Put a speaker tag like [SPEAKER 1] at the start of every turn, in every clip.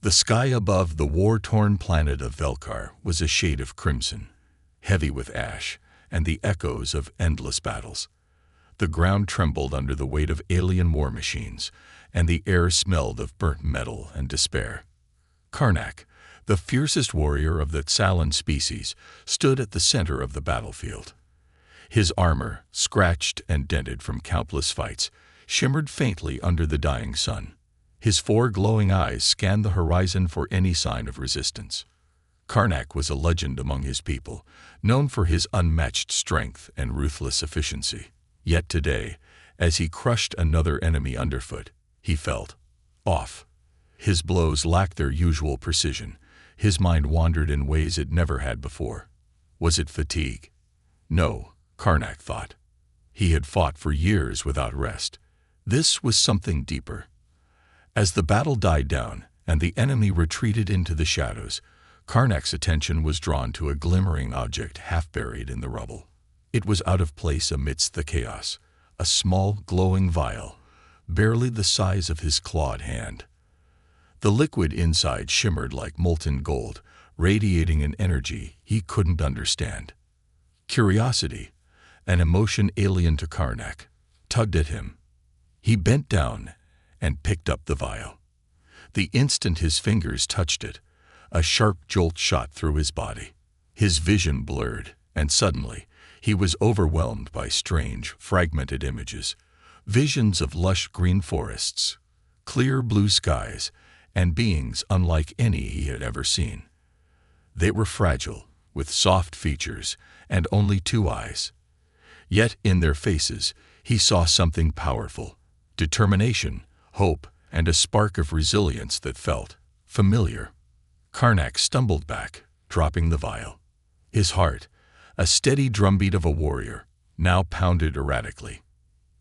[SPEAKER 1] The sky above the war-torn planet of Velkar was a shade of crimson, heavy with ash and the echoes of endless battles. The ground trembled under the weight of alien war machines, and the air smelled of burnt metal and despair. Karnak, the fiercest warrior of the Tsalan species, stood at the center of the battlefield. His armor, scratched and dented from countless fights, shimmered faintly under the dying sun. His 4 glowing eyes scanned the horizon for any sign of resistance. Karnak was a legend among his people, known for his unmatched strength and ruthless efficiency. Yet today, as he crushed another enemy underfoot, he felt off. His blows lacked their usual precision. His mind wandered in ways it never had before. Was it fatigue? No, Karnak thought. He had fought for years without rest. This was something deeper. As the battle died down and the enemy retreated into the shadows, Karnak's attention was drawn to a glimmering object half buried in the rubble. It was out of place amidst the chaos, a small, glowing vial, barely the size of his clawed hand. The liquid inside shimmered like molten gold, radiating an energy he couldn't understand. Curiosity, an emotion alien to Karnak, tugged at him. He bent down and picked up the vial. The instant his fingers touched it, a sharp jolt shot through his body. His vision blurred, and suddenly he was overwhelmed by strange, fragmented images. Visions of lush green forests, clear blue skies, and beings unlike any he had ever seen. They were fragile, with soft features and only 2 eyes. Yet in their faces he saw something powerful: determination, hope, and a spark of resilience that felt familiar. Karnak stumbled back, dropping the vial. His heart, a steady drumbeat of a warrior, now pounded erratically.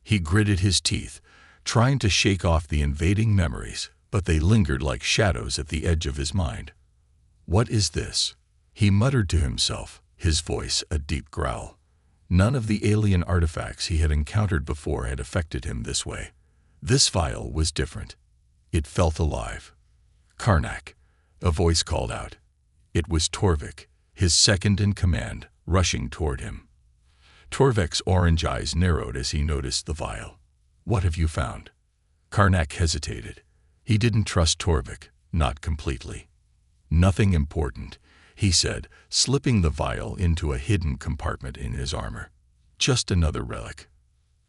[SPEAKER 1] He gritted his teeth, trying to shake off the invading memories, but they lingered like shadows at the edge of his mind. "What is this?" he muttered to himself, his voice a deep growl. None of the alien artifacts he had encountered before had affected him this way. This vial was different. It felt alive. "Karnak," a voice called out. It was Torvik, his second in command, rushing toward him. Torvik's orange eyes narrowed as he noticed the vial. "What have you found?" Karnak hesitated. He didn't trust Torvik, not completely. "Nothing important," he said, slipping the vial into a hidden compartment in his armor. "Just another relic."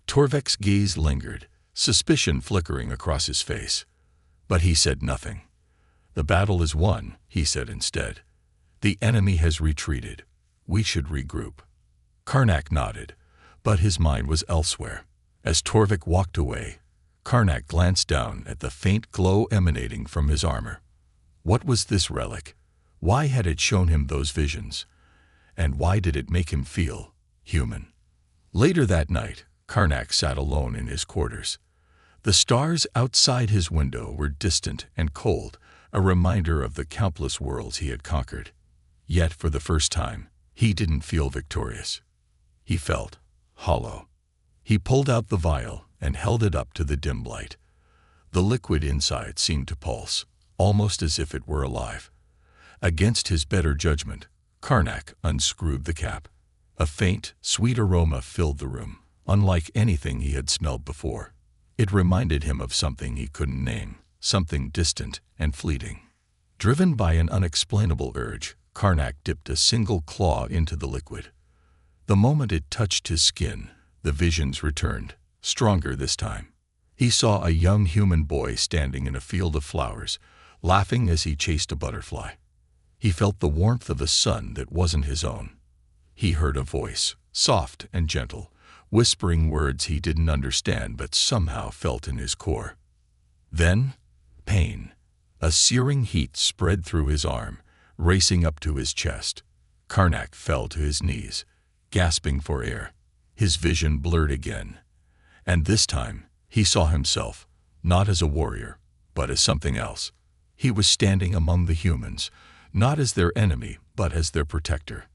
[SPEAKER 1] Torvik's gaze lingered, suspicion flickering across his face. But he said nothing. "The battle is won," he said instead. "The enemy has retreated. We should regroup." Karnak nodded, but his mind was elsewhere. As Torvik walked away, Karnak glanced down at the faint glow emanating from his armor. What was this relic? Why had it shown him those visions? And why did it make him feel human? Later that night, Karnak sat alone in his quarters. The stars outside his window were distant and cold, a reminder of the countless worlds he had conquered. Yet, for the first time, he didn't feel victorious. He felt hollow. He pulled out the vial and held it up to the dim light. The liquid inside seemed to pulse, almost as if it were alive. Against his better judgment, Karnak unscrewed the cap. A faint, sweet aroma filled the room, unlike anything he had smelled before. It reminded him of something he couldn't name, something distant and fleeting. Driven by an unexplainable urge, Karnak dipped a single claw into the liquid. The moment it touched his skin, the visions returned, stronger this time. He saw a young human boy standing in a field of flowers, laughing as he chased a butterfly. He felt the warmth of a sun that wasn't his own. He heard a voice, soft and gentle, whispering words he didn't understand but somehow felt in his core. Then, pain. A searing heat spread through his arm, racing up to his chest. Karnak fell to his knees, gasping for air. His vision blurred again. And this time, he saw himself, not as a warrior, but as something else. He was standing among the humans, not as their enemy, but as their protector.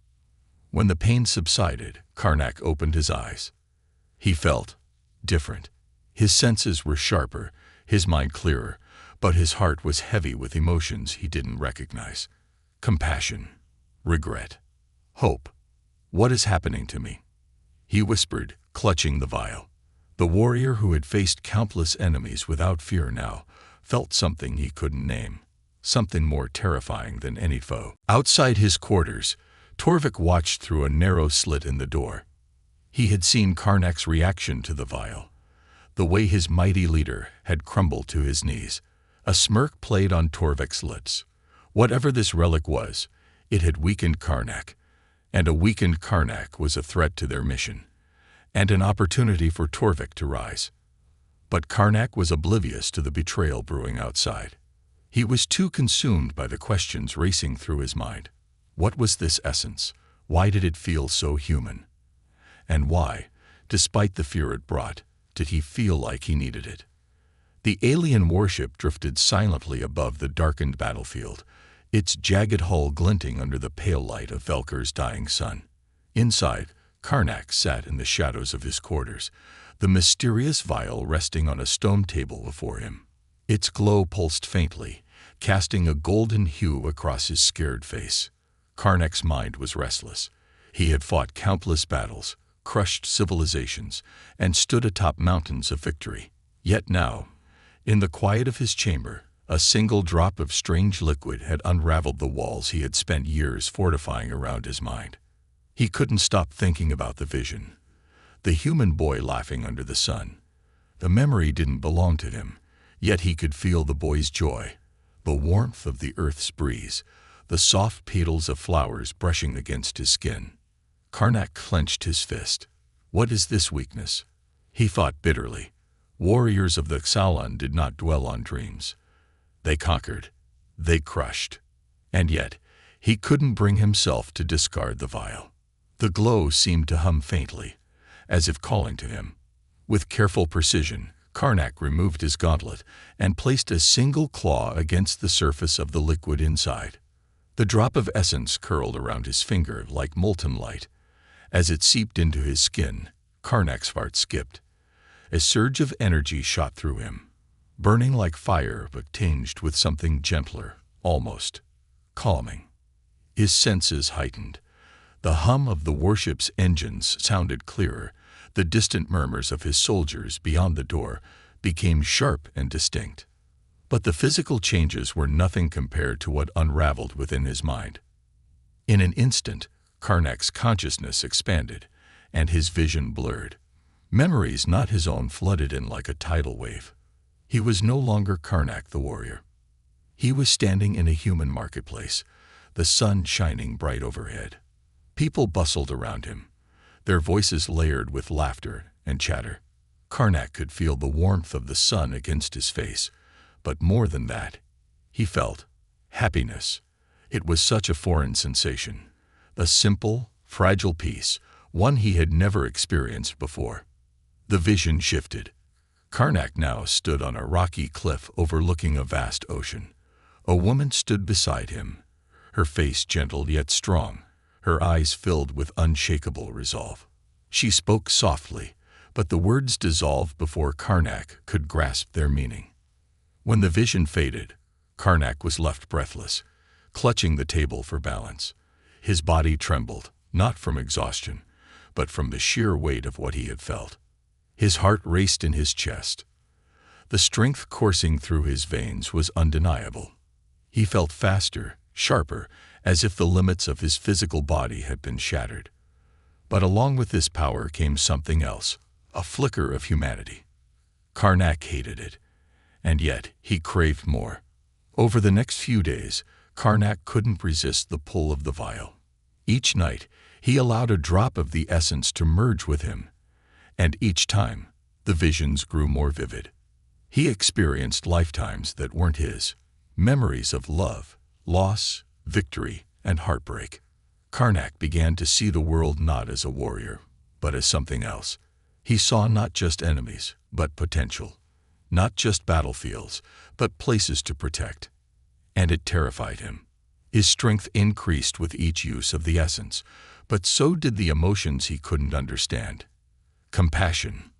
[SPEAKER 1] When the pain subsided, Karnak opened his eyes. He felt different. His senses were sharper, his mind clearer, but his heart was heavy with emotions he didn't recognize. Compassion, regret, hope. What is happening to me? He whispered, clutching the vial. The warrior who had faced countless enemies without fear now felt something he couldn't name, something more terrifying than any foe. Outside his quarters, Torvik watched through a narrow slit in the door. He had seen Karnak's reaction to the vial, the way his mighty leader had crumbled to his knees. A smirk played on Torvik's lips. Whatever this relic was, it had weakened Karnak, and a weakened Karnak was a threat to their mission, and an opportunity for Torvik to rise. But Karnak was oblivious to the betrayal brewing outside. He was too consumed by the questions racing through his mind. What was this essence? Why did it feel so human? And why, despite the fear it brought, did he feel like he needed it? The alien warship drifted silently above the darkened battlefield, its jagged hull glinting under the pale light of Velkar's dying sun. Inside, Karnak sat in the shadows of his quarters, the mysterious vial resting on a stone table before him. Its glow pulsed faintly, casting a golden hue across his scared face. Karnak's mind was restless. He had fought countless battles, crushed civilizations, and stood atop mountains of victory. Yet now, in the quiet of his chamber, a single drop of strange liquid had unraveled the walls he had spent years fortifying around his mind. He couldn't stop thinking about the vision. The human boy laughing under the sun. The memory didn't belong to him, yet he could feel the boy's joy, the warmth of the earth's breeze, the soft petals of flowers brushing against his skin. Karnak clenched his fist. What is this weakness? He thought bitterly. Warriors of the Xalan did not dwell on dreams. They conquered. They crushed. And yet, he couldn't bring himself to discard the vial. The glow seemed to hum faintly, as if calling to him. With careful precision, Karnak removed his gauntlet and placed a single claw against the surface of the liquid inside. The drop of essence curled around his finger like molten light. As it seeped into his skin, Karnak's heart skipped. A surge of energy shot through him, burning like fire but tinged with something gentler, almost calming. His senses heightened. The hum of the warship's engines sounded clearer. The distant murmurs of his soldiers beyond the door became sharp and distinct. But the physical changes were nothing compared to what unraveled within his mind. In an instant, Karnak's consciousness expanded, and his vision blurred. Memories not his own flooded in like a tidal wave. He was no longer Karnak the warrior. He was standing in a human marketplace, the sun shining bright overhead. People bustled around him, their voices layered with laughter and chatter. Karnak could feel the warmth of the sun against his face, but more than that, he felt happiness. It was such a foreign sensation, a simple, fragile peace, one he had never experienced before. The vision shifted. Karnak now stood on a rocky cliff overlooking a vast ocean. A woman stood beside him, her face gentle yet strong, her eyes filled with unshakable resolve. She spoke softly, but the words dissolved before Karnak could grasp their meaning. When the vision faded, Karnak was left breathless, clutching the table for balance. His body trembled, not from exhaustion, but from the sheer weight of what he had felt. His heart raced in his chest. The strength coursing through his veins was undeniable. He felt faster, sharper, as if the limits of his physical body had been shattered. But along with this power came something else, a flicker of humanity. Karnak hated it, and yet he craved more. Over the next few days, Karnak couldn't resist the pull of the vial. Each night, he allowed a drop of the essence to merge with him, and each time, the visions grew more vivid. He experienced lifetimes that weren't his, memories of love, loss, victory, and heartbreak. Karnak began to see the world not as a warrior, but as something else. He saw not just enemies, but potential. Not just battlefields, but places to protect. And it terrified him. His strength increased with each use of the essence, but so did the emotions he couldn't understand. Compassion,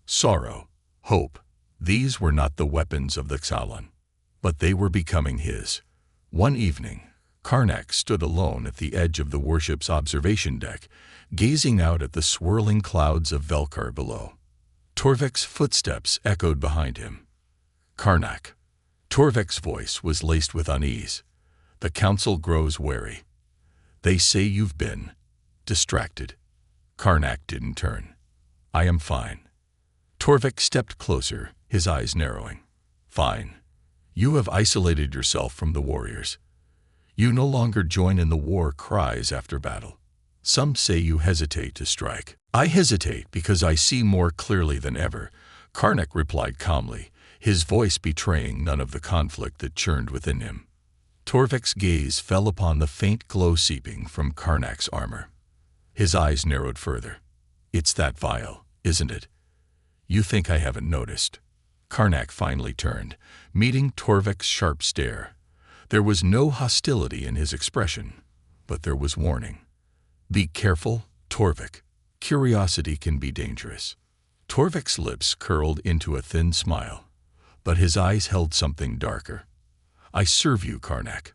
[SPEAKER 1] sorrow, hope, these were not the weapons of the Xalan. but they were becoming his. One evening, Karnak stood alone at the edge of the warship's observation deck, gazing out at the swirling clouds of Velkar below. Torvik's footsteps echoed behind him. "Karnak." Torvik's voice was laced with unease. "The council grows wary. They say you've been distracted." Karnak didn't turn. "I am fine." Torvik stepped closer, his eyes narrowing. "Fine. You have isolated yourself from the warriors. You no longer join in the war cries after battle. Some say you hesitate to strike." "I hesitate because I see more clearly than ever," Karnak replied calmly, his voice betraying none of the conflict that churned within him. Torvik's gaze fell upon the faint glow seeping from Karnak's armor. His eyes narrowed further. "It's that vial, isn't it? You think I haven't noticed?" Karnak finally turned, meeting Torvik's sharp stare. There was no hostility in his expression, but there was warning. "Be careful, Torvik. Curiosity can be dangerous." Torvik's lips curled into a thin smile, but his eyes held something darker. "I serve you, Karnak,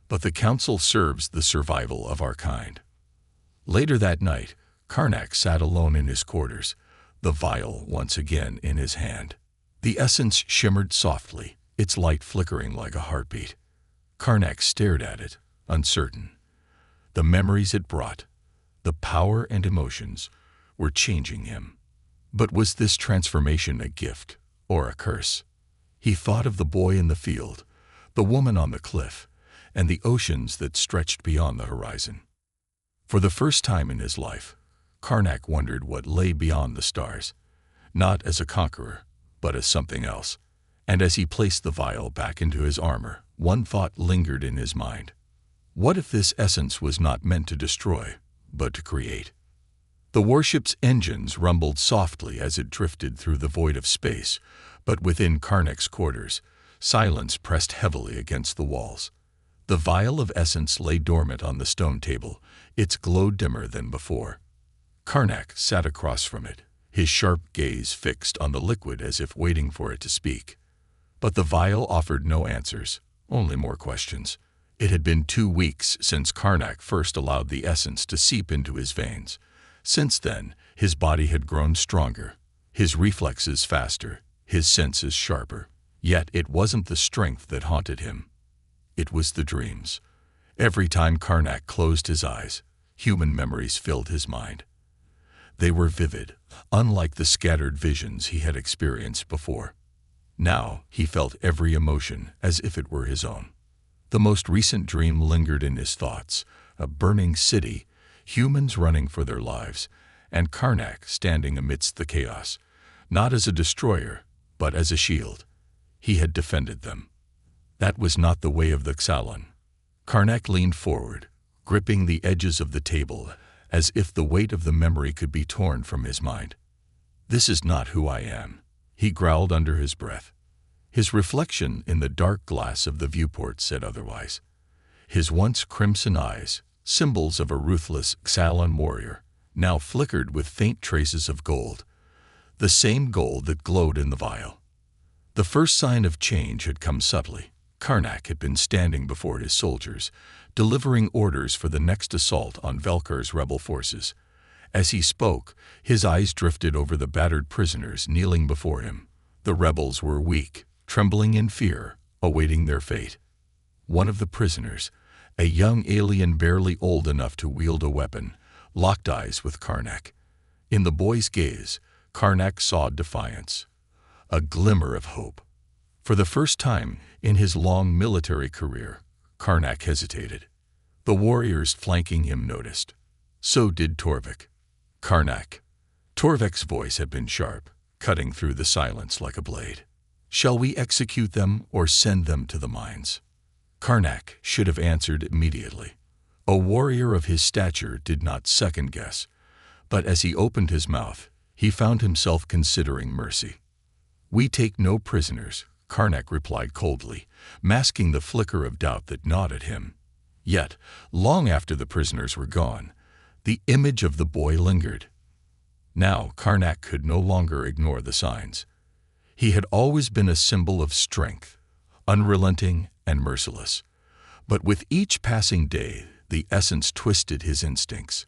[SPEAKER 1] but the council serves the survival of our kind." Later that night, Karnak sat alone in his quarters, the vial once again in his hand. The essence shimmered softly, its light flickering like a heartbeat. Karnak stared at it, uncertain. The memories it brought, the power and emotions, were changing him. But was this transformation a gift or a curse? He thought of the boy in the field, the woman on the cliff, and the oceans that stretched beyond the horizon. For the first time in his life, Karnak wondered what lay beyond the stars, not as a conqueror, but as something else. And as he placed the vial back into his armor, one thought lingered in his mind. What if this essence was not meant to destroy, but to create? The warship's engines rumbled softly as it drifted through the void of space, but within Karnak's quarters, silence pressed heavily against the walls. The vial of essence lay dormant on the stone table, its glow dimmer than before. Karnak sat across from it, his sharp gaze fixed on the liquid as if waiting for it to speak. But the vial offered no answers, only more questions. It had been 2 weeks since Karnak first allowed the essence to seep into his veins. Since then, his body had grown stronger, his reflexes faster, his senses sharper. Yet it wasn't the strength that haunted him. It was the dreams. Every time Karnak closed his eyes, human memories filled his mind. They were vivid, unlike the scattered visions he had experienced before. Now he felt every emotion as if it were his own. The most recent dream lingered in his thoughts, a burning city, humans running for their lives, and Karnak standing amidst the chaos, not as a destroyer, but as a shield. He had defended them. That was not the way of the Xalan. Karnak leaned forward, gripping the edges of the table, as if the weight of the memory could be torn from his mind. "This is not who I am," he growled under his breath. His reflection in the dark glass of the viewport said otherwise. His once crimson eyes, symbols of a ruthless Xalan warrior, now flickered with faint traces of gold, the same gold that glowed in the vial. The first sign of change had come subtly. Karnak had been standing before his soldiers, delivering orders for the next assault on Velkar's rebel forces. As he spoke, his eyes drifted over the battered prisoners kneeling before him. The rebels were weak, trembling in fear, awaiting their fate. One of the prisoners, a young alien barely old enough to wield a weapon, locked eyes with Karnak. In the boy's gaze, Karnak saw defiance, a glimmer of hope. For the first time in his long military career, Karnak hesitated. The warriors flanking him noticed. So did Torvik. "Karnak." Torvik's voice had been sharp, cutting through the silence like a blade. "Shall we execute them or send them to the mines?" Karnak should have answered immediately. A warrior of his stature did not second-guess, but as he opened his mouth, he found himself considering mercy. "We take no prisoners," Karnak replied coldly, masking the flicker of doubt that gnawed at him. Yet, long after the prisoners were gone, the image of the boy lingered. Now Karnak could no longer ignore the signs. He had always been a symbol of strength, unrelenting and merciless. But with each passing day, the essence twisted his instincts.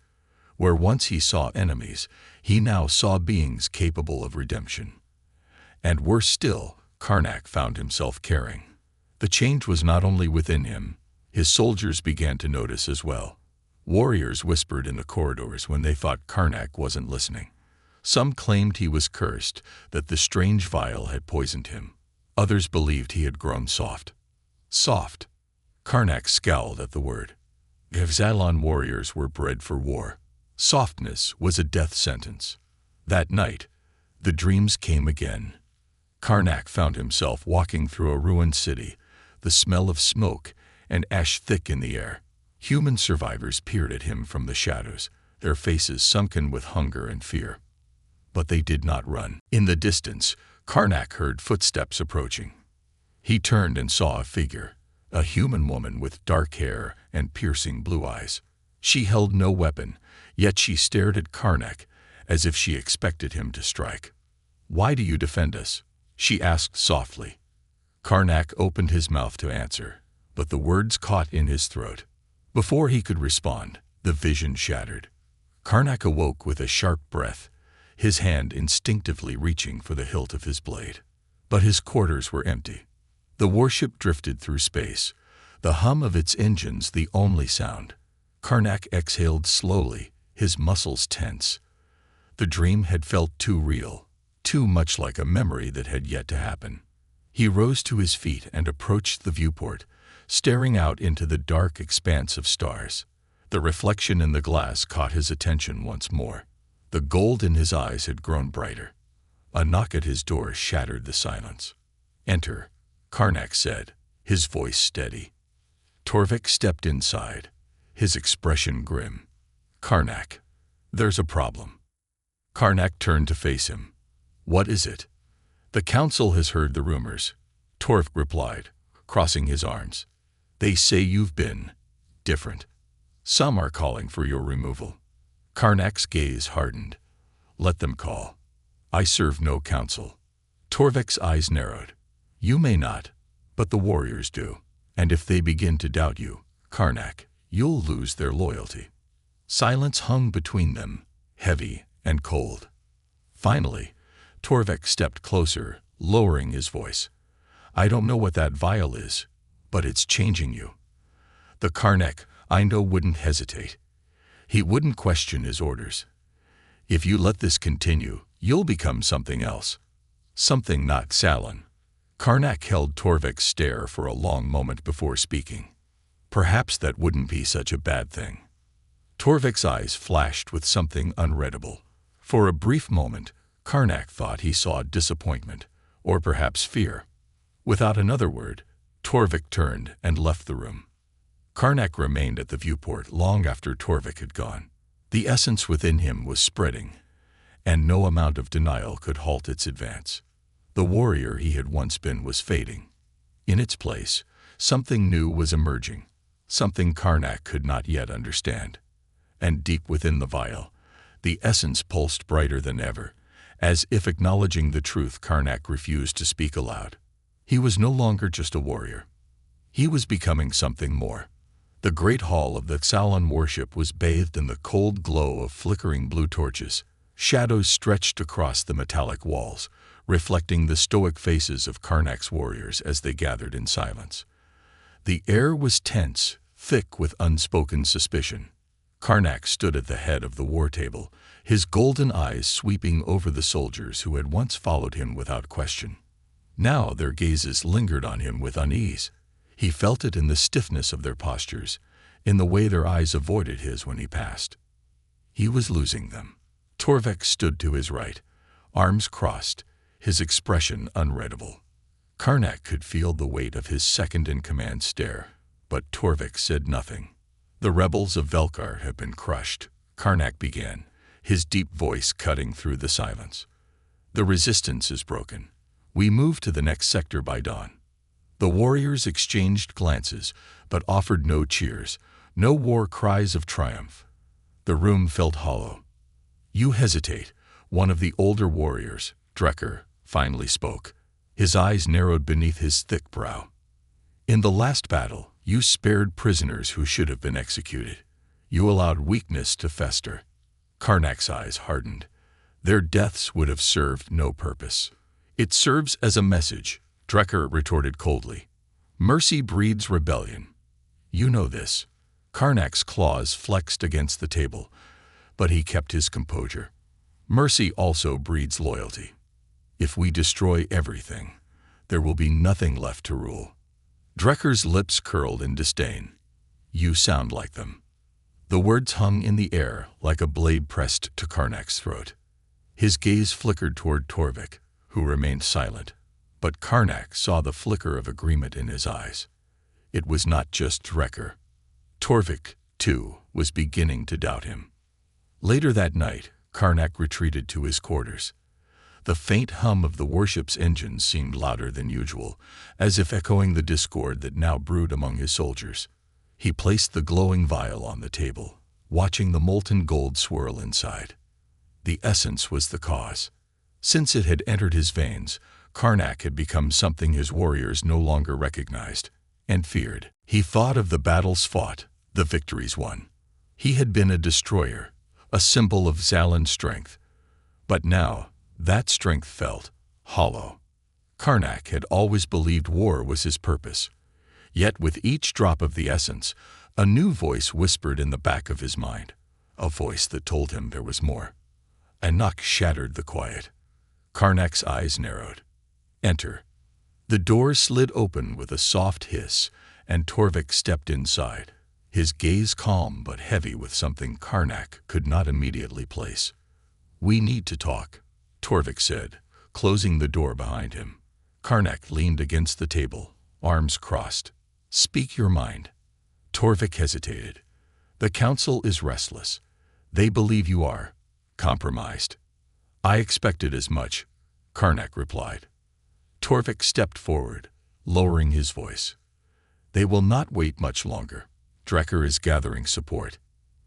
[SPEAKER 1] Where once he saw enemies, he now saw beings capable of redemption. And worse still, Karnak found himself caring. The change was not only within him, his soldiers began to notice as well. Warriors whispered in the corridors when they thought Karnak wasn't listening. Some claimed he was cursed, that the strange vial had poisoned him. Others believed he had grown soft. Soft. Karnak scowled at the word. Xylon warriors were bred for war. Softness was a death sentence. That night, the dreams came again. Karnak found himself walking through a ruined city, the smell of smoke and ash thick in the air. Human survivors peered at him from the shadows, their faces sunken with hunger and fear. But they did not run. In the distance, Karnak heard footsteps approaching. He turned and saw a figure, a human woman with dark hair and piercing blue eyes. She held no weapon, yet she stared at Karnak as if she expected him to strike. "Why do you defend us?" she asked softly. Karnak opened his mouth to answer, but the words caught in his throat. Before he could respond, the vision shattered. Karnak awoke with a sharp breath, his hand instinctively reaching for the hilt of his blade. But his quarters were empty. The warship drifted through space, the hum of its engines the only sound. Karnak exhaled slowly, his muscles tense. The dream had felt too real, too much like a memory that had yet to happen. He rose to his feet and approached the viewport, staring out into the dark expanse of stars. The reflection in the glass caught his attention once more. The gold in his eyes had grown brighter. A knock at his door shattered the silence. "Enter," Karnak said, his voice steady. Torvik stepped inside, his expression grim. "Karnak, there's a problem." Karnak turned to face him. "What is it?" "The council has heard the rumors," Torvik replied, crossing his arms. "They say you've been different. Some are calling for your removal." Karnak's gaze hardened. "Let them call. I serve no council." Torvik's eyes narrowed. "You may not, but the warriors do. And if they begin to doubt you, Karnak, you'll lose their loyalty." Silence hung between them, heavy and cold. Finally, Torvik stepped closer, lowering his voice. "I don't know what that vial is, but it's changing you." The Karnak I know wouldn't hesitate. He wouldn't question his orders. "If you let this continue, you'll become something else. Something not Salon." Karnak held Torvik's stare for a long moment before speaking. Perhaps that wouldn't be such a bad thing. Torvik's eyes flashed with something unreadable. For a brief moment, Karnak thought he saw disappointment, or perhaps fear. Without another word, Torvik turned and left the room. Karnak remained at the viewport long after Torvik had gone. The essence within him was spreading, and no amount of denial could halt its advance. The warrior he had once been was fading. In its place, something new was emerging, something Karnak could not yet understand. And deep within the vial, the essence pulsed brighter than ever, as if acknowledging the truth Karnak refused to speak aloud. He was no longer just a warrior. He was becoming something more. The great hall of the Salon warship was bathed in the cold glow of flickering blue torches. Shadows stretched across the metallic walls, reflecting the stoic faces of Karnak's warriors as they gathered in silence. The air was tense, thick with unspoken suspicion. Karnak stood at the head of the war table, his golden eyes sweeping over the soldiers who had once followed him without question. Now their gazes lingered on him with unease. He felt it in the stiffness of their postures, in the way their eyes avoided his when he passed. He was losing them. Torvik stood to his right, arms crossed, his expression unreadable. Karnak could feel the weight of his second-in-command stare, but Torvik said nothing. "The rebels of Velkar have been crushed," Karnak began, his deep voice cutting through the silence. "The resistance is broken. We move to the next sector by dawn." The warriors exchanged glances, but offered no cheers, no war cries of triumph. The room felt hollow. "You hesitate," one of the older warriors, Drecker, finally spoke. His eyes narrowed beneath his thick brow. In the last battle, you spared prisoners who should have been executed. You allowed weakness to fester. Karnak's eyes hardened. Their deaths would have served no purpose. It serves as a message, Drecker retorted coldly. Mercy breeds rebellion. You know this. Karnak's claws flexed against the table, but he kept his composure. Mercy also breeds loyalty. If we destroy everything, there will be nothing left to rule. Drecker's lips curled in disdain. You sound like them. The words hung in the air like a blade pressed to Karnak's throat. His gaze flickered toward Torvik, who remained silent, but Karnak saw the flicker of agreement in his eyes. It was not just Drecker. Torvik, too, was beginning to doubt him. Later that night, Karnak retreated to his quarters. The faint hum of the warship's engines seemed louder than usual, as if echoing the discord that now brewed among his soldiers. He placed the glowing vial on the table, watching the molten gold swirl inside. The essence was the cause. Since it had entered his veins, Karnak had become something his warriors no longer recognized and feared. He thought of the battles fought, the victories won. He had been a destroyer, a symbol of Zalan's strength. But now, that strength felt hollow. Karnak had always believed war was his purpose. Yet with each drop of the essence, a new voice whispered in the back of his mind, a voice that told him there was more. A knock shattered the quiet. Karnak's eyes narrowed. Enter. The door slid open with a soft hiss, and Torvik stepped inside, his gaze calm but heavy with something Karnak could not immediately place. We need to talk, Torvik said, closing the door behind him. Karnak leaned against the table, arms crossed. Speak your mind. Torvik hesitated. The council is restless. They believe you are compromised. I expected as much, Karnak replied. Torvik stepped forward, lowering his voice. They will not wait much longer. Drecker is gathering support.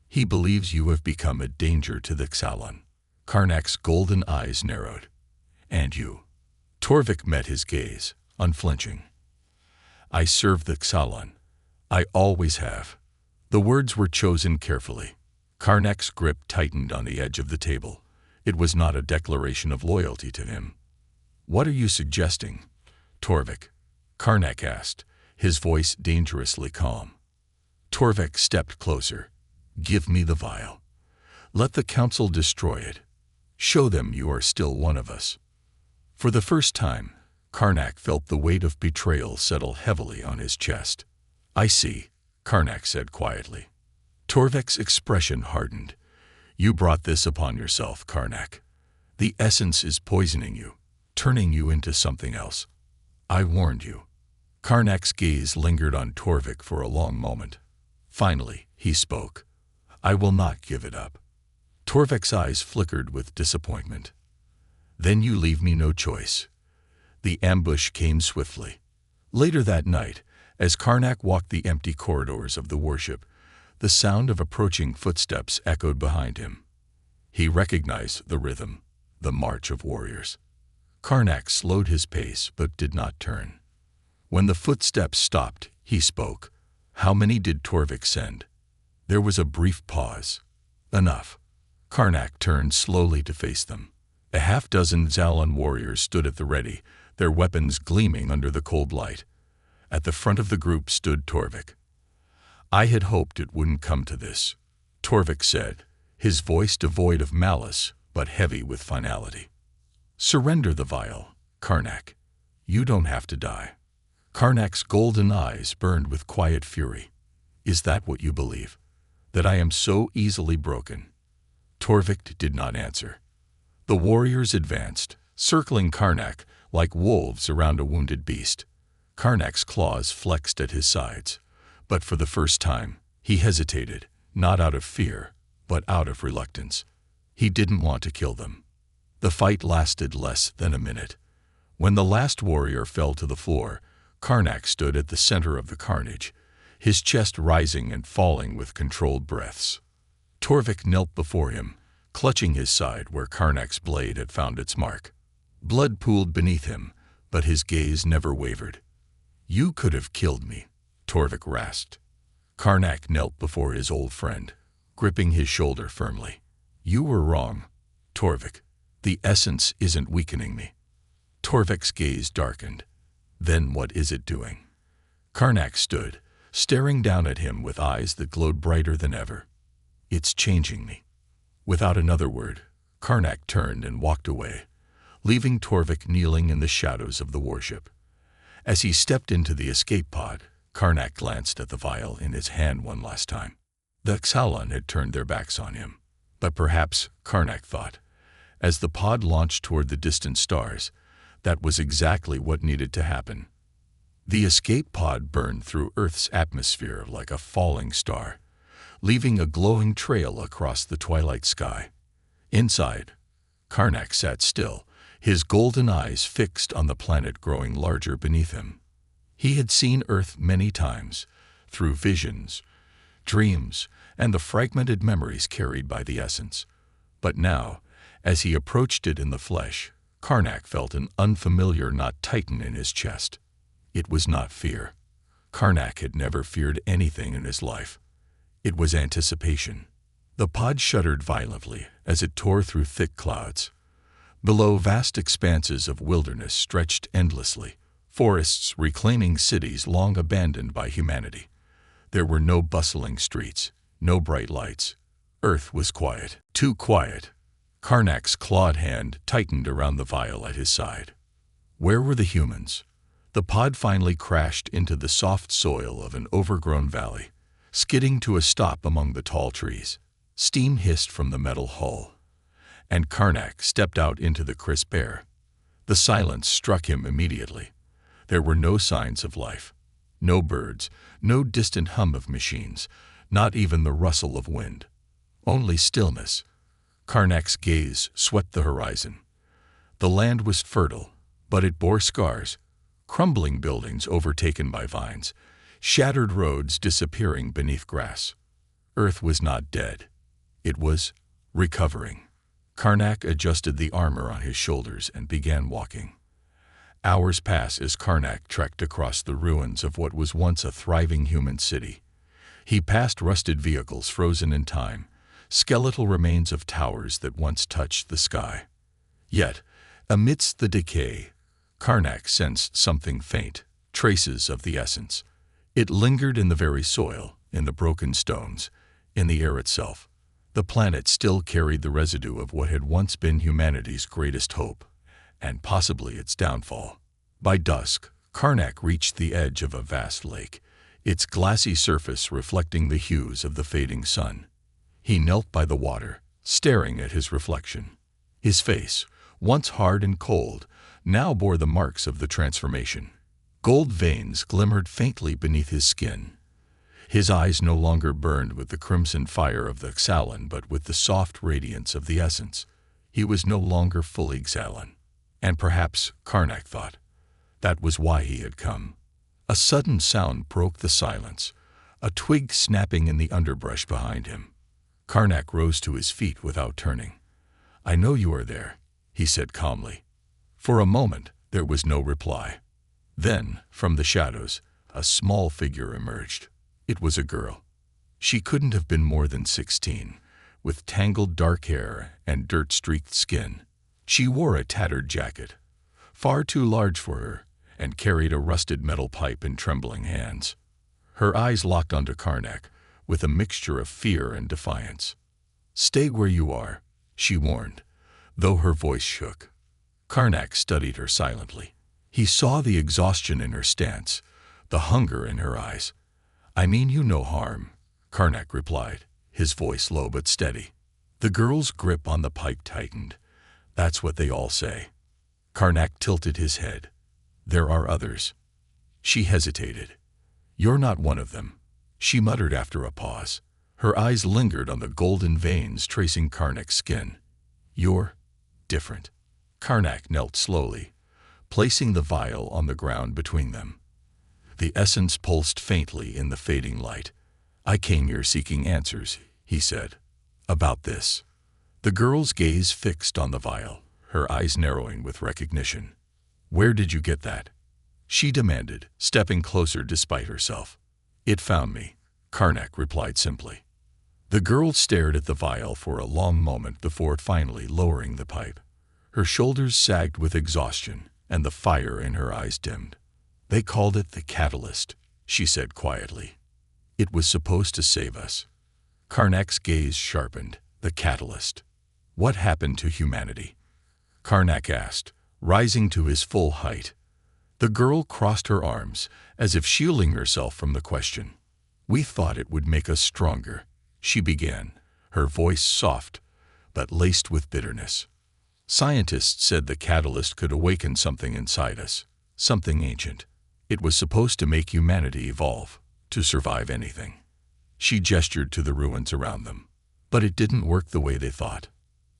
[SPEAKER 1] He believes you have become a danger to the Xalan. Karnak's golden eyes narrowed. And you? Torvik met his gaze, unflinching. I serve the Xalan. I always have. The words were chosen carefully. Karnak's grip tightened on the edge of the table. It was not a declaration of loyalty to him. What are you suggesting, Torvik? Karnak asked, his voice dangerously calm. Torvik stepped closer. Give me the vial. Let the council destroy it. Show them you are still one of us. For the first time, Karnak felt the weight of betrayal settle heavily on his chest. I see, Karnak said quietly. Torvik's expression hardened. You brought this upon yourself, Karnak. The essence is poisoning you, turning you into something else. I warned you. Karnak's gaze lingered on Torvik for a long moment. Finally, he spoke. I will not give it up. Torvik's eyes flickered with disappointment. Then you leave me no choice. The ambush came swiftly. Later that night, as Karnak walked the empty corridors of the warship, the sound of approaching footsteps echoed behind him. He recognized the rhythm, the march of warriors. Karnak slowed his pace but did not turn. When the footsteps stopped, he spoke. How many did Torvik send? There was a brief pause. Enough. Karnak turned slowly to face them. A half-dozen Zalan warriors stood at the ready, their weapons gleaming under the cold light. At the front of the group stood Torvik. I had hoped it wouldn't come to this, Torvik said, his voice devoid of malice but heavy with finality. Surrender the vial, Karnak. You don't have to die. Karnak's golden eyes burned with quiet fury. Is that what you believe? That I am so easily broken? Torvik did not answer. The warriors advanced, circling Karnak like wolves around a wounded beast. Karnak's claws flexed at his sides, but for the first time, he hesitated, not out of fear, but out of reluctance. He didn't want to kill them. The fight lasted less than a minute. When the last warrior fell to the floor, Karnak stood at the center of the carnage, his chest rising and falling with controlled breaths. Torvik knelt before him, clutching his side where Karnak's blade had found its mark. Blood pooled beneath him, but his gaze never wavered. You could have killed me, Torvik rasped. Karnak knelt before his old friend, gripping his shoulder firmly. You were wrong, Torvik. The essence isn't weakening me. Torvik's gaze darkened. Then what is it doing? Karnak stood, staring down at him with eyes that glowed brighter than ever. It's changing me. Without another word, Karnak turned and walked away, leaving Torvik kneeling in the shadows of the warship. As he stepped into the escape pod, Karnak glanced at the vial in his hand one last time. The Xalan had turned their backs on him. But perhaps, Karnak thought, as the pod launched toward the distant stars, that was exactly what needed to happen. The escape pod burned through Earth's atmosphere like a falling star, leaving a glowing trail across the twilight sky. Inside, Karnak sat still, his golden eyes fixed on the planet growing larger beneath him. He had seen Earth many times, through visions, dreams, and the fragmented memories carried by the essence. But now, as he approached it in the flesh, Karnak felt an unfamiliar knot tighten in his chest. It was not fear. Karnak had never feared anything in his life. It was anticipation. The pod shuddered violently as it tore through thick clouds. Below, vast expanses of wilderness stretched endlessly, forests reclaiming cities long abandoned by humanity. There were no bustling streets, no bright lights. Earth was quiet, too quiet. Karnak's clawed hand tightened around the vial at his side. Where were the humans? The pod finally crashed into the soft soil of an overgrown valley, skidding to a stop among the tall trees. Steam hissed from the metal hull, and Karnak stepped out into the crisp air. The silence struck him immediately. There were no signs of life. No birds, no distant hum of machines, not even the rustle of wind. Only stillness. Karnak's gaze swept the horizon. The land was fertile, but it bore scars. Crumbling buildings overtaken by vines, shattered roads disappearing beneath grass. Earth was not dead. It was recovering. Karnak adjusted the armor on his shoulders and began walking. Hours passed as Karnak trekked across the ruins of what was once a thriving human city. He passed rusted vehicles frozen in time, skeletal remains of towers that once touched the sky. Yet, amidst the decay, Karnak sensed something faint, traces of the essence. It lingered in the very soil, in the broken stones, in the air itself. The planet still carried the residue of what had once been humanity's greatest hope, and possibly its downfall. By dusk, Karnak reached the edge of a vast lake, its glassy surface reflecting the hues of the fading sun. He knelt by the water, staring at his reflection. His face, once hard and cold, now bore the marks of the transformation. Gold veins glimmered faintly beneath his skin. His eyes no longer burned with the crimson fire of the Xalan, but with the soft radiance of the essence. He was no longer fully Xalan. And perhaps, Karnak thought, that was why he had come. A sudden sound broke the silence, a twig snapping in the underbrush behind him. Karnak rose to his feet without turning. "I know you are there," he said calmly. For a moment, there was no reply. Then, from the shadows, a small figure emerged. It was a girl. She couldn't have been more than 16, with tangled dark hair and dirt-streaked skin. She wore a tattered jacket, far too large for her, and carried a rusted metal pipe in trembling hands. Her eyes locked onto Karnak, with a mixture of fear and defiance. "Stay where you are," she warned, though her voice shook. Karnak studied her silently. He saw the exhaustion in her stance, the hunger in her eyes. "I mean you no harm," Karnak replied, his voice low but steady. The girl's grip on the pipe tightened. "That's what they all say." Karnak tilted his head. "There are others." She hesitated. "You're not one of them," she muttered after a pause. Her eyes lingered on the golden veins tracing Karnak's skin. "You're different." Karnak knelt slowly, placing the vial on the ground between them. The essence pulsed faintly in the fading light. "I came here seeking answers," he said. "About this." The girl's gaze fixed on the vial, her eyes narrowing with recognition. "Where did you get that?" she demanded, stepping closer despite herself. It found me, Karnak replied simply. The girl stared at the vial for a long moment before finally lowering the pipe. Her shoulders sagged with exhaustion, and the fire in her eyes dimmed. They called it the catalyst, she said quietly. It was supposed to save us. Karnak's gaze sharpened. The catalyst. What happened to humanity? Karnak asked, rising to his full height. The girl crossed her arms, as if shielding herself from the question. We thought it would make us stronger, she began, her voice soft, but laced with bitterness. Scientists said the catalyst could awaken something inside us, something ancient. It was supposed to make humanity evolve, to survive anything. She gestured to the ruins around them. But it didn't work the way they thought.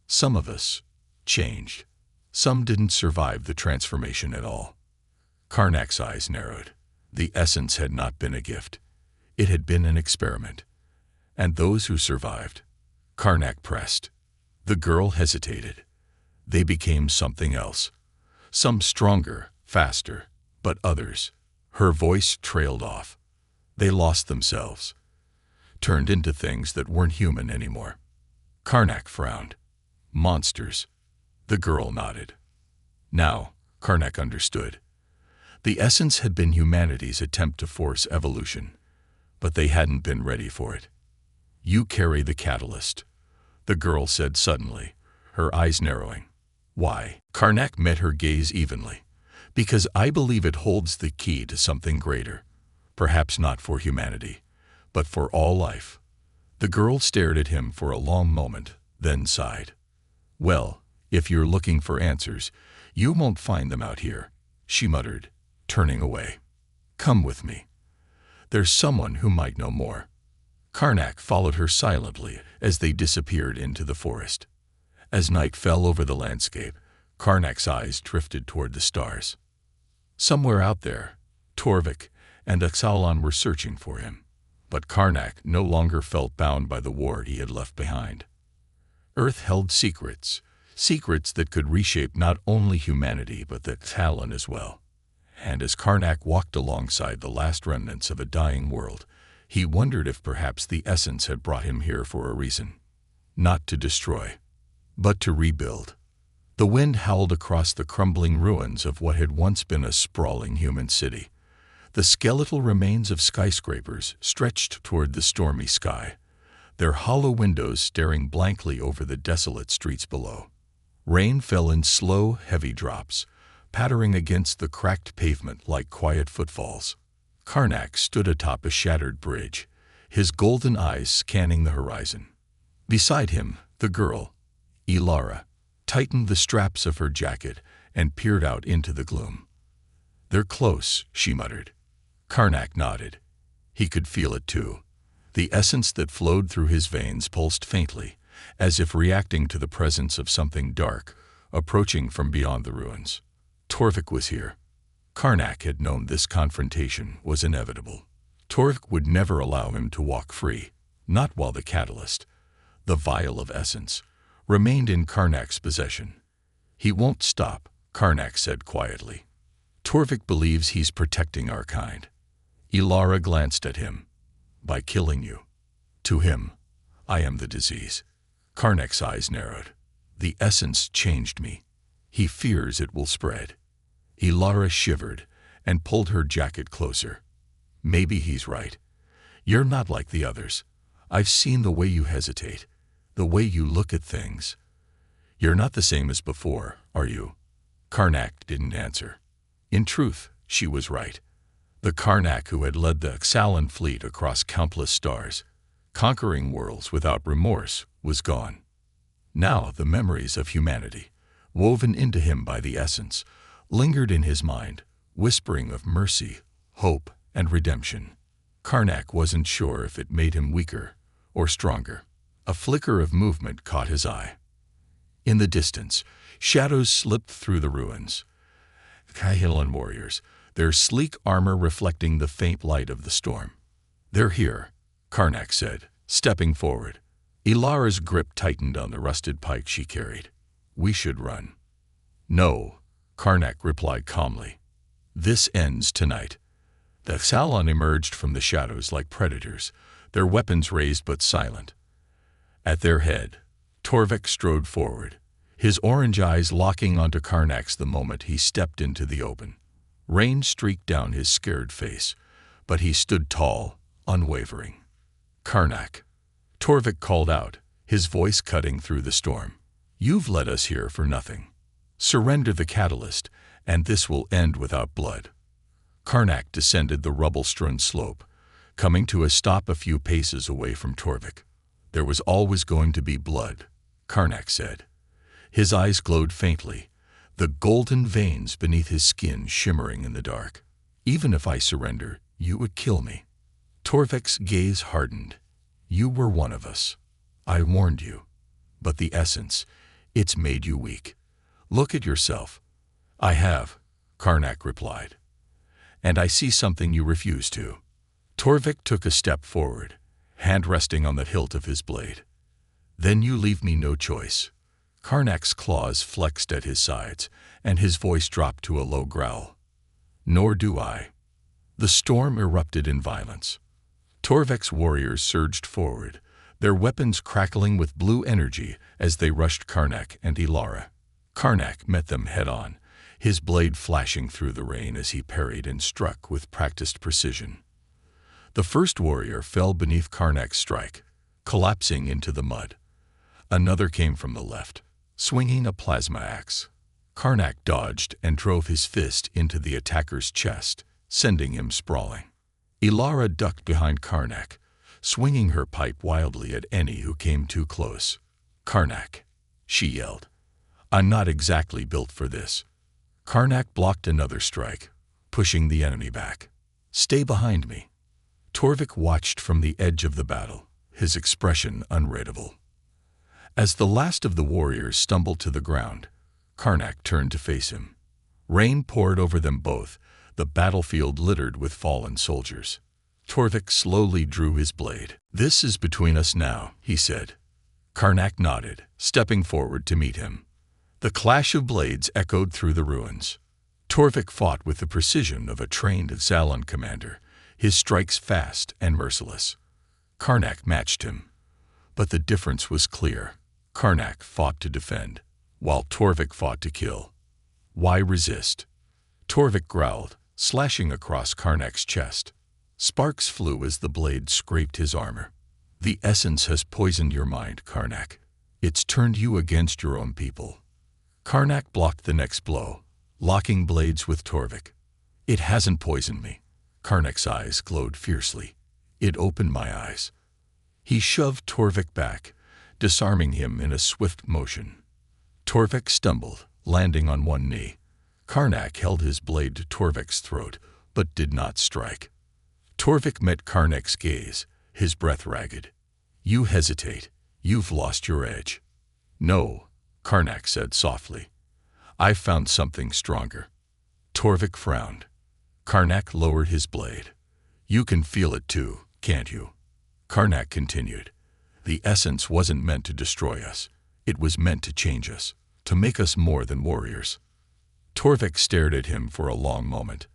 [SPEAKER 1] Some of us changed. Some didn't survive the transformation at all. Karnak's eyes narrowed. The essence had not been a gift. It had been an experiment. And those who survived, Karnak pressed. The girl hesitated. They became something else. Some stronger, faster, but others. Her voice trailed off. They lost themselves. Turned into things that weren't human anymore. Karnak frowned. Monsters. The girl nodded. Now, Karnak understood. The essence had been humanity's attempt to force evolution, but they hadn't been ready for it. You carry the catalyst, the girl said suddenly, her eyes narrowing. Why? Karnak met her gaze evenly. Because I believe it holds the key to something greater. Perhaps not for humanity, but for all life. The girl stared at him for a long moment, then sighed. Well, if you're looking for answers, you won't find them out here, she muttered, turning away. Come with me. There's someone who might know more. Karnak followed her silently as they disappeared into the forest. As night fell over the landscape, Karnak's eyes drifted toward the stars. Somewhere out there, Torvik and Axalan were searching for him. But Karnak no longer felt bound by the war he had left behind. Earth held secrets, secrets that could reshape not only humanity but the Talon as well. And as Karnak walked alongside the last remnants of a dying world, he wondered if perhaps the essence had brought him here for a reason. Not to destroy, but to rebuild. The wind howled across the crumbling ruins of what had once been a sprawling human city. The skeletal remains of skyscrapers stretched toward the stormy sky, their hollow windows staring blankly over the desolate streets below. Rain fell in slow, heavy drops, pattering against the cracked pavement like quiet footfalls. Karnak stood atop a shattered bridge, his golden eyes scanning the horizon. Beside him, the girl, Ilara, tightened the straps of her jacket and peered out into the gloom. They're close, she muttered. Karnak nodded. He could feel it too. The essence that flowed through his veins pulsed faintly, as if reacting to the presence of something dark, approaching from beyond the ruins. Torvik was here. Karnak had known this confrontation was inevitable. Torvik would never allow him to walk free, not while the catalyst, the vial of essence, remained in Karnak's possession. He won't stop, Karnak said quietly. Torvik believes he's protecting our kind. Ilara glanced at him. By killing you. To him, I am the disease. Karnak's eyes narrowed. The essence changed me. He fears it will spread. Ilara shivered and pulled her jacket closer. Maybe he's right. You're not like the others. I've seen the way you hesitate, the way you look at things. You're not the same as before, are you? Karnak didn't answer. In truth, she was right. The Karnak who had led the Axalan fleet across countless stars, conquering worlds without remorse, was gone. Now the memories of humanity, woven into him by the essence, lingered in his mind, whispering of mercy, hope, and redemption. Karnak wasn't sure if it made him weaker or stronger. A flicker of movement caught his eye. In the distance, shadows slipped through the ruins. Kahilan warriors, their sleek armor reflecting the faint light of the storm. They're here, Karnak said, stepping forward. Ilara's grip tightened on the rusted pike she carried. We should run. No, Karnak replied calmly. This ends tonight." The Salon emerged from the shadows like predators, their weapons raised but silent. At their head, Torvik strode forward, his orange eyes locking onto Karnak's the moment he stepped into the open. Rain streaked down his scared face, but he stood tall, unwavering. "Karnak," Torvik called out, his voice cutting through the storm. "You've led us here for nothing. Surrender the catalyst, and this will end without blood." Karnak descended the rubble-strewn slope, coming to a stop a few paces away from Torvik. "There was always going to be blood," Karnak said. His eyes glowed faintly, the golden veins beneath his skin shimmering in the dark. "Even if I surrender, you would kill me." Torvik's gaze hardened. "You were one of us. I warned you. But the essence, it's made you weak. Look at yourself." "I have," Karnak replied. "And I see something you refuse to." Torvik took a step forward, hand resting on the hilt of his blade. "Then you leave me no choice." Karnak's claws flexed at his sides, and his voice dropped to a low growl. "Nor do I." The storm erupted in violence. Torvik's warriors surged forward, their weapons crackling with blue energy as they rushed Karnak and Ilara. Karnak met them head-on, his blade flashing through the rain as he parried and struck with practiced precision. The first warrior fell beneath Karnak's strike, collapsing into the mud. Another came from the left, swinging a plasma axe. Karnak dodged and drove his fist into the attacker's chest, sending him sprawling. Ilara ducked behind Karnak, swinging her pipe wildly at any who came too close. "Karnak," she yelled. "I'm not exactly built for this." Karnak blocked another strike, pushing the enemy back. "Stay behind me." Torvik watched from the edge of the battle, his expression unreadable. As the last of the warriors stumbled to the ground, Karnak turned to face him. Rain poured over them both, the battlefield littered with fallen soldiers. Torvik slowly drew his blade. "This is between us now," he said. Karnak nodded, stepping forward to meet him. The clash of blades echoed through the ruins. Torvik fought with the precision of a trained Zalan commander, his strikes fast and merciless. Karnak matched him. But the difference was clear. Karnak fought to defend, while Torvik fought to kill. "Why resist?" Torvik growled, slashing across Karnak's chest. Sparks flew as the blade scraped his armor. "The essence has poisoned your mind, Karnak. It's turned you against your own people." Karnak blocked the next blow, locking blades with Torvik. "It hasn't poisoned me." Karnak's eyes glowed fiercely. "It opened my eyes." He shoved Torvik back, disarming him in a swift motion. Torvik stumbled, landing on one knee. Karnak held his blade to Torvik's throat, but did not strike. Torvik met Karnak's gaze, his breath ragged. "You hesitate. You've lost your edge." "No," Karnak said softly. "I've found something stronger." Torvik frowned. Karnak lowered his blade. "You can feel it too, can't you?" Karnak continued. "The essence wasn't meant to destroy us. It was meant to change us, to make us more than warriors." Torvik stared at him for a long moment.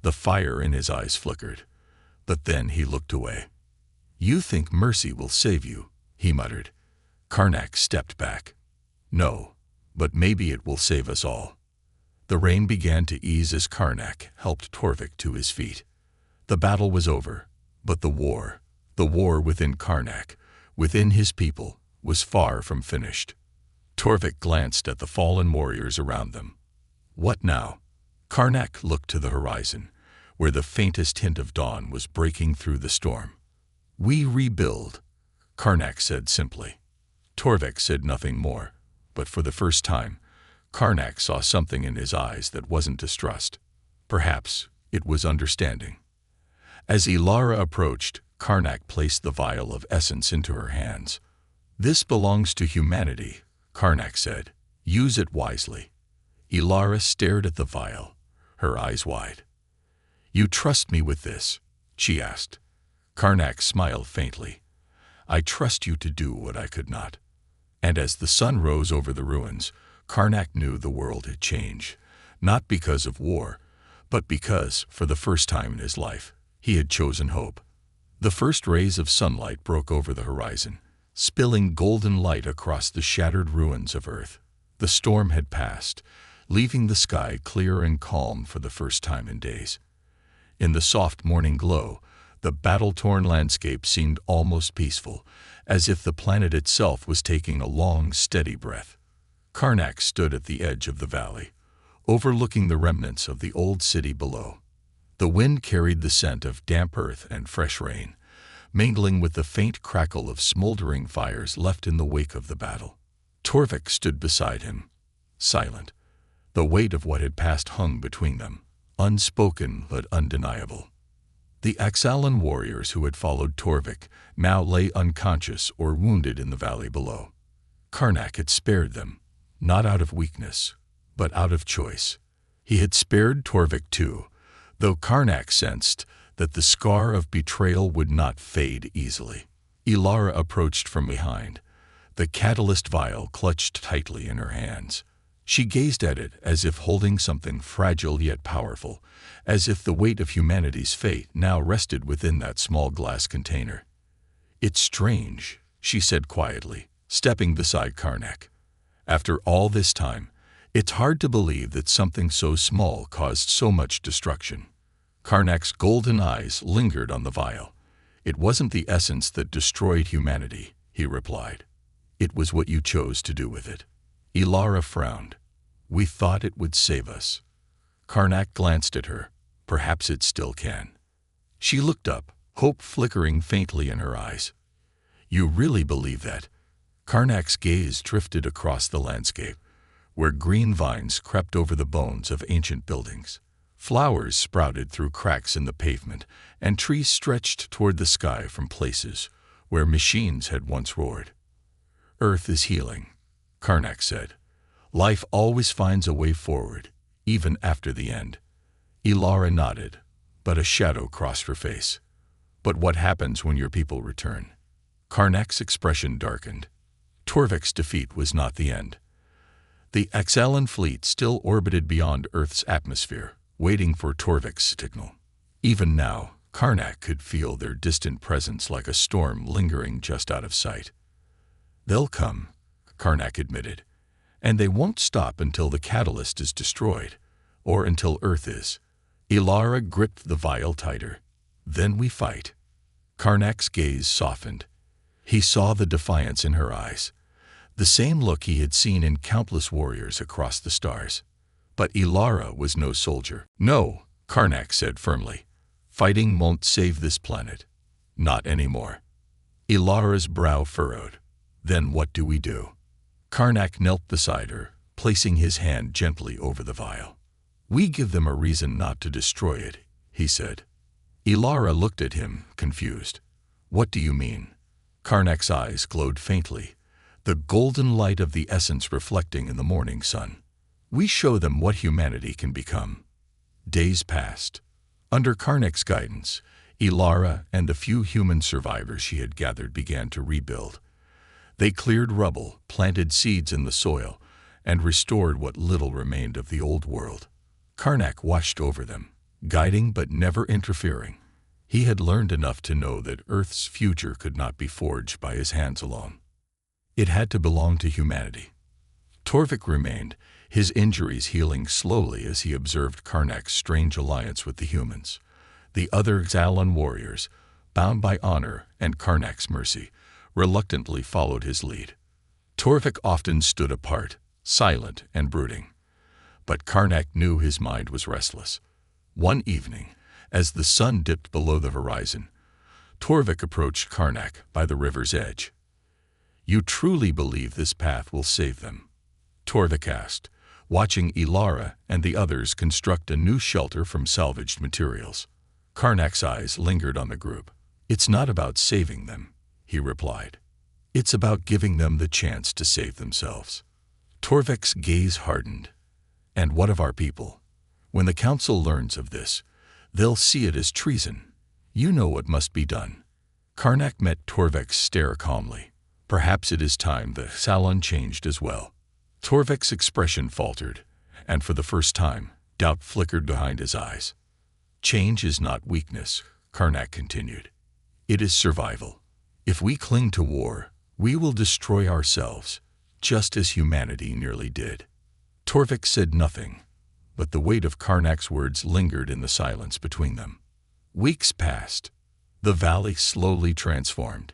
[SPEAKER 1] The fire in his eyes flickered. But then he looked away. "You think mercy will save you," he muttered. Karnak stepped back. "No, but maybe it will save us all." The rain began to ease as Karnak helped Torvik to his feet. The battle was over, but the war within Karnak, within his people, was far from finished. Torvik glanced at the fallen warriors around them. "What now?" Karnak looked to the horizon, where the faintest hint of dawn was breaking through the storm. "We rebuild," Karnak said simply. Torvik said nothing more, but for the first time, Karnak saw something in his eyes that wasn't distrust. Perhaps it was understanding. As Ilara approached, Karnak placed the vial of essence into her hands. "This belongs to humanity," Karnak said. "Use it wisely." Ilara stared at the vial, her eyes wide. "You trust me with this?" she asked. Karnak smiled faintly. "I trust you to do what I could not." And as the sun rose over the ruins, Karnak knew the world had changed, not because of war, but because, for the first time in his life, he had chosen hope. The first rays of sunlight broke over the horizon, spilling golden light across the shattered ruins of Earth. The storm had passed, leaving the sky clear and calm for the first time in days. In the soft morning glow, the battle-torn landscape seemed almost peaceful, as if the planet itself was taking a long, steady breath. Karnak stood at the edge of the valley, overlooking the remnants of the old city below. The wind carried the scent of damp earth and fresh rain, mingling with the faint crackle of smoldering fires left in the wake of the battle. Torvik stood beside him, silent. The weight of what had passed hung between them, unspoken but undeniable. The Axalan warriors who had followed Torvik now lay unconscious or wounded in the valley below. Karnak had spared them, not out of weakness, but out of choice. He had spared Torvik too, though Karnak sensed that the scar of betrayal would not fade easily. Ilara approached from behind, the catalyst vial clutched tightly in her hands. She gazed at it as if holding something fragile yet powerful, as if the weight of humanity's fate now rested within that small glass container. "It's strange," she said quietly, stepping beside Karnak. "After all this time, it's hard to believe that something so small caused so much destruction." Karnak's golden eyes lingered on the vial. "It wasn't the essence that destroyed humanity," he replied. "It was what you chose to do with it." Ilara frowned. "We thought it would save us." Karnak glanced at her. "Perhaps it still can." She looked up, hope flickering faintly in her eyes. "You really believe that?" Karnak's gaze drifted across the landscape, where green vines crept over the bones of ancient buildings. Flowers sprouted through cracks in the pavement, and trees stretched toward the sky from places where machines had once roared. "Earth is healing," Karnak said. "Life always finds a way forward, even after the end." Ilara nodded, but a shadow crossed her face. "But what happens when your people return?" Karnak's expression darkened. Torvik's defeat was not the end. The Axalan fleet still orbited beyond Earth's atmosphere, waiting for Torvik's signal. Even now, Karnak could feel their distant presence like a storm lingering just out of sight. "They'll come," Karnak admitted, "and they won't stop until the catalyst is destroyed, or until Earth is." Ilara gripped the vial tighter. "Then we fight." Karnak's gaze softened. He saw the defiance in her eyes, the same look he had seen in countless warriors across the stars. But Ilara was no soldier. "No," Karnak said firmly. "Fighting won't save this planet. Not anymore." Ilara's brow furrowed. "Then what do we do?" Karnak knelt beside her, placing his hand gently over the vial. "We give them a reason not to destroy it," he said. Ilara looked at him, confused. "What do you mean?" Karnak's eyes glowed faintly, the golden light of the essence reflecting in the morning sun. "We show them what humanity can become." Days passed. Under Karnak's guidance, Ilara and the few human survivors she had gathered began to rebuild. They cleared rubble, planted seeds in the soil, and restored what little remained of the old world. Karnak watched over them, guiding but never interfering. He had learned enough to know that Earth's future could not be forged by his hands alone. It had to belong to humanity. Torvik remained, his injuries healing slowly as he observed Karnak's strange alliance with the humans. The other Xalan warriors, bound by honor and Karnak's mercy, reluctantly followed his lead. Torvik often stood apart, silent and brooding. But Karnak knew his mind was restless. One evening, as the sun dipped below the horizon, Torvik approached Karnak by the river's edge. "You truly believe this path will save them?" Torvik asked, watching Ilara and the others construct a new shelter from salvaged materials. Karnak's eyes lingered on the group. "It's not about saving them," he replied. "It's about giving them the chance to save themselves." Torvik's gaze hardened. "And what of our people? When the council learns of this, they'll see it as treason. You know what must be done." Karnak met Torvik's stare calmly. Perhaps it is time the Xalan changed as well. Torvik's expression faltered, and for the first time, Doubt flickered behind his eyes. Change is not weakness, Karnak continued. It is survival. If we cling to war, we will destroy ourselves, just as humanity nearly did. Torvik said nothing, but the weight of Karnak's words lingered in the silence between them. Weeks passed. The valley slowly transformed.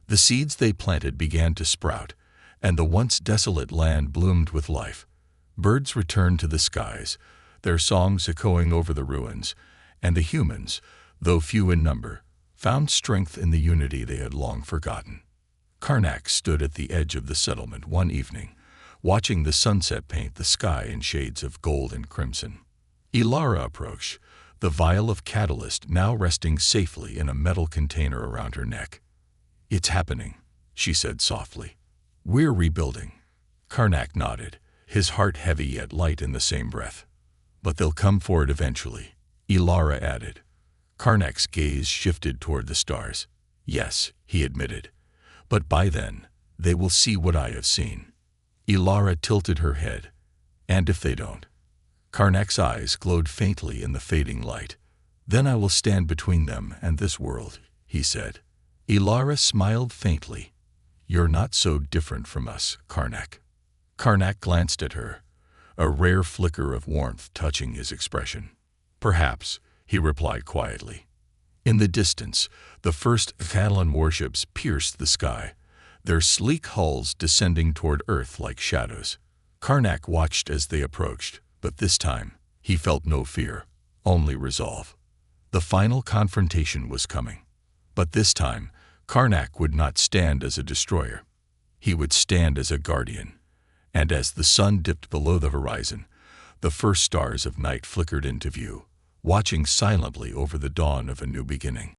[SPEAKER 1] The seeds they planted began to sprout, and the once desolate land bloomed with life. Birds returned to the skies, their songs echoing over the ruins, and the humans, though few in number, found strength in the unity they had long forgotten. Karnak stood at the edge of the settlement one evening, watching the sunset paint the sky in shades of gold and crimson. Ilara approached, the vial of catalyst now resting safely in a metal container around her neck. "It's happening," she said softly. "We're rebuilding." Karnak nodded, his heart heavy yet light in the same breath. "But they'll come for it eventually," Ilara added. Karnak's gaze shifted toward the stars. "Yes," he admitted, "but by then, they will see what I have seen." Ilara tilted her head. "And if they don't?" Karnak's eyes glowed faintly in the fading light. "Then I will stand between them and this world," he said. Ilara smiled faintly. "You're not so different from us, Karnak." Karnak glanced at her, a rare flicker of warmth touching his expression. "Perhaps," he replied quietly. In the distance, the first Catalan warships pierced the sky, their sleek hulls descending toward Earth like shadows. Karnak watched as they approached, but this time, he felt no fear, only resolve. The final confrontation was coming. But this time, Karnak would not stand as a destroyer. He would stand as a guardian. And as the sun dipped below the horizon, the first stars of night flickered into view, watching silently over the dawn of a new beginning.